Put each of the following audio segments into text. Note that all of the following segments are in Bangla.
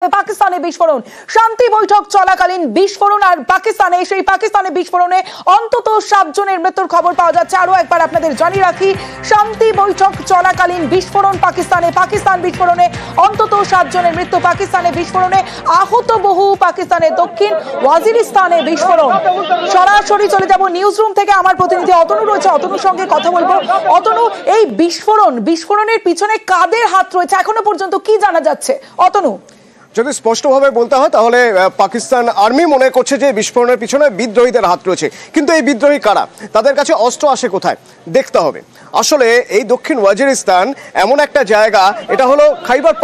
পাকিস্তানে বিস্ফোরণ, শান্তি বৈঠক চলাকালীন বিস্ফোরণ আর পাকিস্তানে বিস্ফোরণে অন্তত 7 জনের মৃত্যুর খবর পাওয়া যাচ্ছে। আরো একবার আপনাদের জানিয়ে রাখি, শান্তি বৈঠক চলাকালীন বিস্ফোরণ পাকিস্তান বিস্ফোরণে অন্তত 7 জনের মৃত্যু। পাকিস্তানে বিস্ফোরণে আহত বহু। পাকিস্তানের দক্ষিণ ওয়াজিরিস্তানে বিস্ফোরণ। সরাসরি চলে যাব নিউজ রুম থেকে, আমার প্রতিনিধি অতনু রয়েছে, অতনুর সঙ্গে কথা বলবো। অতনু, এই বিস্ফোরণের পিছনে কাদের হাত রয়েছে এখনো পর্যন্ত কি জানা যাচ্ছে? অতনু, যদি স্পষ্টভাবে বলতে হয় তাহলে পাকিস্তান আর্মি মনে করছে যে বিস্ফোরণের পিছনে বিদ্রোহীদের হাত রয়েছে, কিন্তু এই বিদ্রোহী কারা, তাদের কাছে অস্ত্র আসে কোথায় দেখতে হবে। আসলে এই দক্ষিণ ওয়াজিরিস্তান এমন একটা জায়গা, এটা হলো খাইবার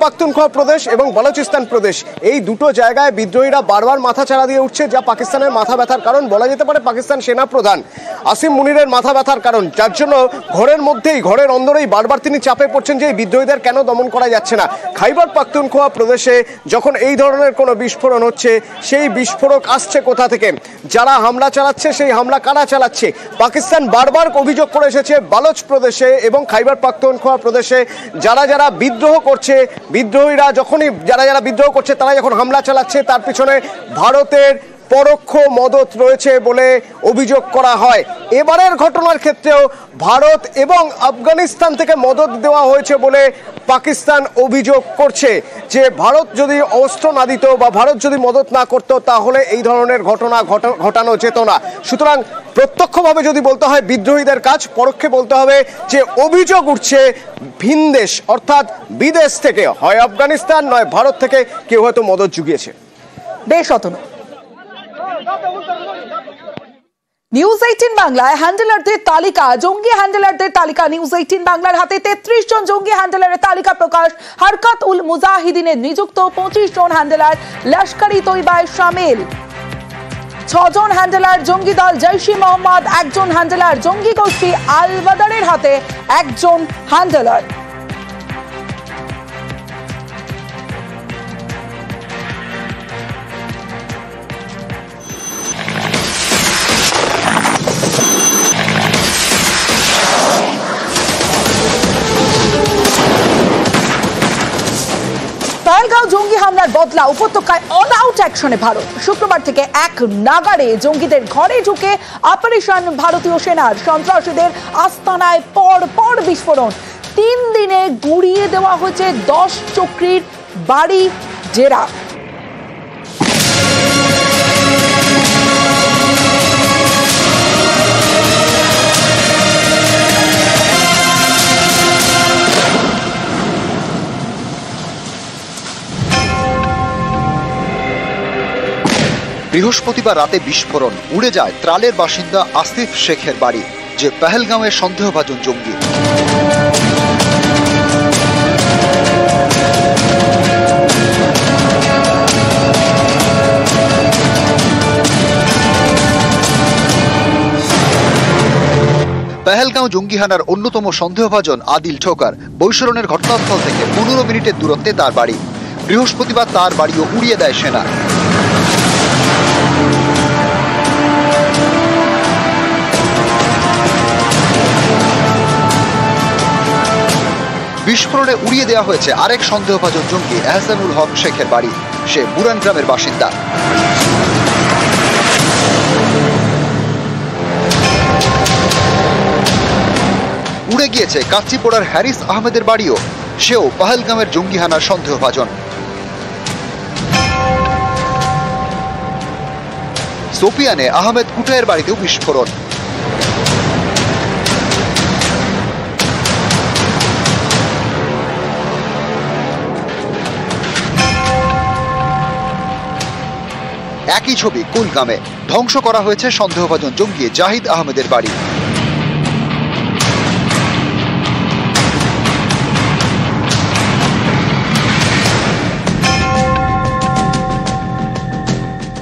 পাখতুনখোয়া প্রদেশ এবং বালুচিস্তান প্রদেশ। এই দুটো জায়গায় বিদ্রোহীরা বারবার মাথা চাড়া দিয়ে উঠছে, যা পাকিস্তানের মাথা ব্যথার কারণ বলা যেতে পারে। পাকিস্তান সেনা প্রধান আসিম মুনিরের মাথা ব্যথার কারণ, যার জন্য ঘরের অন্দরেই বারবার তিনি চাপে পড়ছেন যে এই বিদ্রোহীদের কেন দমন করা যাচ্ছে না। খাইবার পাখতুনখোয়া প্রদেশে যখন এই ধরনের কোনো বিস্ফোরণ হচ্ছে, সেই বিস্ফোরক আসছে কোথা থেকে, যারা হামলা চালাচ্ছে সেই হামলা কারা চালাচ্ছে। পাকিস্তান বারবার অভিযোগ করে এসেছে বালোচ প্রদেশে এবং খাইবার পাখতুনখোয়া প্রদেশে যারা বিদ্রোহ করছে, যারা বিদ্রোহ করছে তারা যখন হামলা চালাচ্ছে, তার পিছনে ভারতের পরোক্ষ মদত রয়েছে বলে অভিযোগ করা হয়। এবারের ঘটনার ক্ষেত্রেও ভারত এবং আফগানিস্তান থেকে মদত দেওয়া হয়েছে বলে পাকিস্তান অভিযোগ করছে যে ভারত যদি অস্ত্র না দিত বা ভারত যদি মদত না করত তাহলে এই ধরনের ঘটনা ঘটানো যেত না। সুতরাং প্রত্যক্ষভাবে যদি বলতে হয় বিদ্রোহীদের কাজ, পরোক্ষে বলতে হবে যে অভিযোগ উঠছে ভিনদেশ অর্থাৎ বিদেশ থেকে, হয় আফগানিস্তান নয় ভারত থেকে কেউ হয়তো মদত জুগিয়েছে। বেশ অতনু। নিউজ 18 বাংলায় হ্যান্ডেলারদের তালিকা, জঙ্গি হ্যান্ডেলারদের তালিকা। নিউজ 18 বাংলার হাতে 33 জন জঙ্গি হ্যান্ডেলারের তালিকা প্রকাশ। হারকাত উল মুজাহিদিনে নিযুক্ত 25 জন হ্যান্ডেলার লস্করি তৈবায় শামিল। 6 জন হ্যান্ডেলার জঙ্গি দল জৈশ-ই মোহাম্মদ, 1 জন হ্যান্ডেলার জঙ্গি গোষ্ঠী আল বাদারের হাতে 1 জন হ্যান্ডেলার। পহেলগাঁও জঙ্গি হামলার বদলা উপত্যকায় অল আউট অ্যাকশনে ভারত। শুক্রবার থেকে এক নাগাড়ে জঙ্গিদের ঘরে ঢুকে অপারেশন ভারতীয় সেনার। সন্ত্রাসীদের আস্তানায় পর বিস্ফোরণ। 3 দিনে গুড়িয়ে দেওয়া হয়েছে 10 চক্রীর বাড়ি ডেরা। বৃহস্পতিবার রাতে বিস্ফোরণ, উড়ে যায় ত্রালের বাসিন্দা আসিফ শেখের বাড়ি, যে পেহেলগাঁওয়ের সন্দেহভাজন জঙ্গি। পেহেলগাঁও জঙ্গিহানার অন্যতম সন্দেহভাজন আদিল ঠোকার বৈস্ফোরণের ঘটনাস্থল থেকে 15 মিনিটের দূরত্বে তার বাড়ি। বৃহস্পতিবার তার বাড়িও উড়িয়ে দেয় সেনা। বিস্ফোরণে উড়িয়ে দেওয়া হয়েছে আরেক সন্দেহভাজন জঙ্গি এহসানুল হক শেখের বাড়ি। সে বুরান গ্রামের বাসিন্দা। উড়ে গিয়েছে কাচ্চিপোড়ার হ্যারিস আহমেদের বাড়িও, সেও পহেলগামের জঙ্গিহানার সন্দেহভাজন। সোপিয়ানে আহমেদ কুটায়ের বাড়িতেও বিস্ফোরণ। একই ছবি কুলগামে, ধ্বংস করা হয়েছে সন্দেহভাজন জঙ্গি জাহিদ আহমেদের বাড়ি।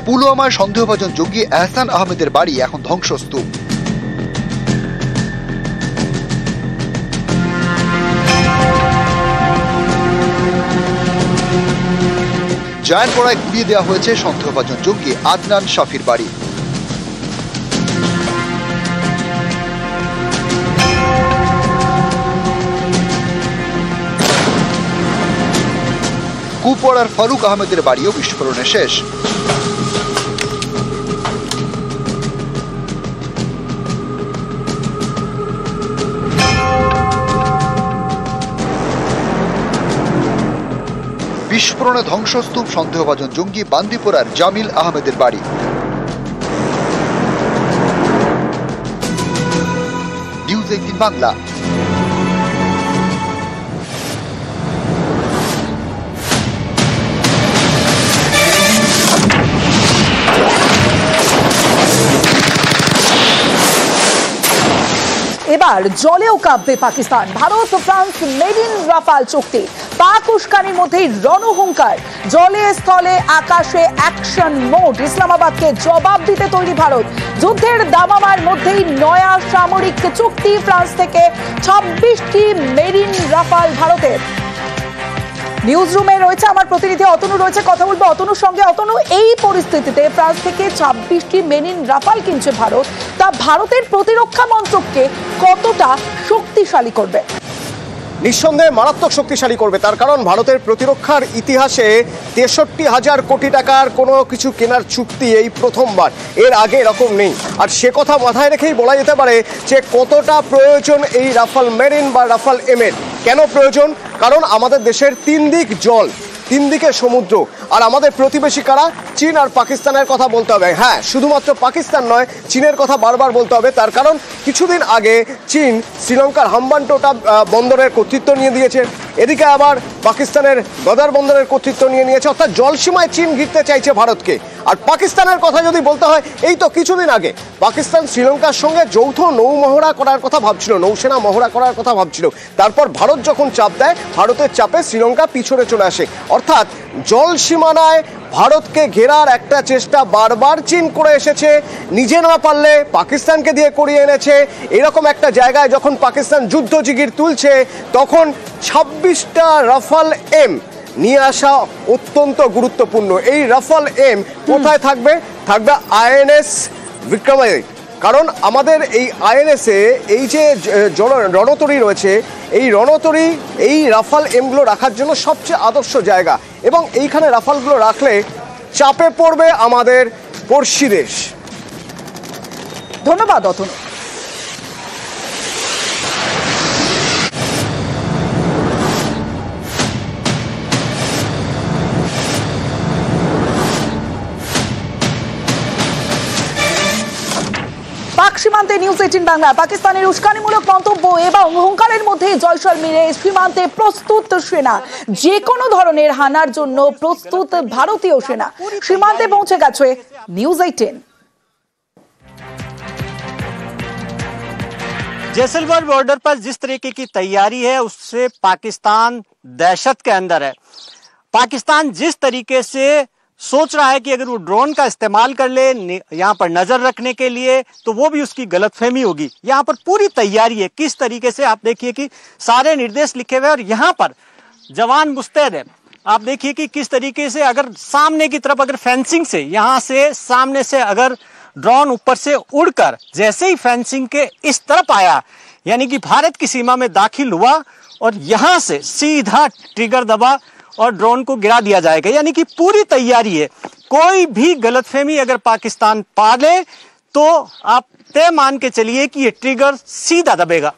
পুলওয়ামার সন্দেহভাজন জঙ্গি এহসান আহমেদের বাড়ি এখন ধ্বংসস্তূপ। জায়ানপাড়ায় গুড়িয়ে দেওয়া হয়েছে সন্দেহভাজন জঙ্গি আদনান শাফির বাড়ি। কুপওয়াড়ার ফারুক আহমেদের বাড়িও বিস্ফোরণে শেষ। বিস্ফোরণে ধ্বংসস্তূপ সন্দেহভাজন জঙ্গি বান্দিপোরার জামিল আহমেদের বাড়ি। নিউজ 18 বাংলা। এবার জলেও কাঁপবে পাকিস্তান। ভারত ও ফ্রান্স মেড ইন রাফাল চুক্তি, পাক উস্কানির মধ্যেই রণহুঙ্কার। জলে স্থলে আকাশে অ্যাকশন মোড। ইসলামাবাদকে জবাব দিতে তৈরি ভারত। যুদ্ধের দামামার মধ্যেই নয়া সামরিক চুক্তি। ফ্রান্স থেকে 26টি মেড ইন রাফাল ভারতের। নিউজ রুমে রয়েছে আমার প্রতিনিধি অতনু, রয়েছে, কথা বলবো অতনুর সঙ্গে। অতনু, এই পরিস্থিতিতে ফ্রান্স থেকে 26টি মেড ইন রাফাল কিনছে ভারত, তা ভারতের প্রতিরক্ষা মন্ত্রককে কতটা শক্তিশালী করবে? নিঃসন্দেহে মারাত্মক শক্তিশালী করবে। তার কারণ ভারতের প্রতিরক্ষার ইতিহাসে 63,000 কোটি টাকার কোনো কিছু কেনার চুক্তি এই প্রথমবার, এর আগে এরকম নেই। আর সে কথা মাথায় রেখেই বলা যেতে পারে যে কতটা প্রয়োজন এই রাফাল মেরিন বা রাফাল এম-এর। কেন প্রয়োজন? কারণ আমাদের দেশের 3 দিক জল, 3 দিকে সমুদ্র, আর আমাদের প্রতিবেশী কারা? চীন আর পাকিস্তানের কথা বলতে হবে। হ্যাঁ, শুধুমাত্র পাকিস্তান নয়, চীনের কথা বারবার বলতে হবে। তার কারণ কিছুদিন আগে চীন শ্রীলঙ্কার হাম্বানটোটা বন্দরের কর্তৃত্ব নিয়ে দিয়েছে, এদিকে আবার পাকিস্তানের গদার বন্দরের কর্তৃত্ব নিয়ে নিয়েছে। অর্থাৎ জলসীমায় চীন ঘিরতে চাইছে ভারতকে। আর পাকিস্তানের কথা যদি বলতে হয়, এই তো কিছুদিন আগে পাকিস্তান শ্রীলঙ্কার সঙ্গে যৌথ নৌ মহড়া করার কথা ভাবছিল, নৌসেনা মহড়া করার কথা ভাবছিল। তারপর ভারত যখন চাপ দেয়, ভারতের চাপে শ্রীলঙ্কা পিছনে চলে আসে। অর্থাৎ জল সীমানায় ভারতকে ঘেরার একটা চেষ্টা বারবার চীন করে এসেছে। নিজে না পারলে পাকিস্তানকে দিয়ে করিয়ে এনেছে। এরকম একটা জায়গায় যখন পাকিস্তান যুদ্ধ জিগির তুলছে, তখন 26টা রাফাল এম নিয়ে আসা অত্যন্ত গুরুত্বপূর্ণ। এই রাফাল এম কোথায় থাকবে? থাকবে আইএনএস বিক্রমাদিত্য। কারণ আমাদের এই আইএনএসে এই যে রণতরী রয়েছে, এই রণতরী এই রাফাল এমগুলো রাখার জন্য সবচেয়ে আদর্শ জায়গা। এবং এইখানে রাফালগুলো রাখলে চাপে পড়বে আমাদের পড়শি দেশ। ধন্যবাদ অতনু। পাক সীমান্তে নিউজ 18 বাংলা। পাকিস্তানের উস্কানিমূলক মন্তব্য এবং হুঙ্কারের মধ্যে জয়সলমীরে সীমান্তে প্রস্তুত সেনা। যে কোনো ধরনের হানার জন্য প্রস্তুত ভারতীয় সেনা। সীমান্তে পৌঁছে গেছে নিউজ 18। जैसलमेर बॉर्डर पर जिस तरीके की तैयारी है, उससे पाकिस्तान दहशत के अंदर है। पाकिस्तान जिस तरीके से सोच रहा है कि अगर वो ड्रोन का इस्तेमाल कर ले यहाँ पर नजर रखने के लिए, तो वो भी उसकी गलतफहमी होगी। यहाँ पर पूरी तैयारी है। किस तरीके से आप देखिए कि सारे निर्देश लिखे हुए हैं और यहाँ पर जवान मुस्तैद है। आप देखिए कि किस तरीके से अगर सामने की तरफ अगर फेंसिंग से यहाँ से सामने से अगर ड्रोन ऊपर से उड़कर जैसे ही फेंसिंग के इस तरफ आया, यानी कि भारत की सीमा में दाखिल हुआ और यहां से सीधा ट्रिगर दबा और ड्रोन को गिरा दिया जाएगा। यानी कि पूरी तैयारी है। कोई भी गलतफहमी अगर पाकिस्तान पा ले तो आप तय मान के चलिए कि ये ट्रिगर सीधा दबेगा।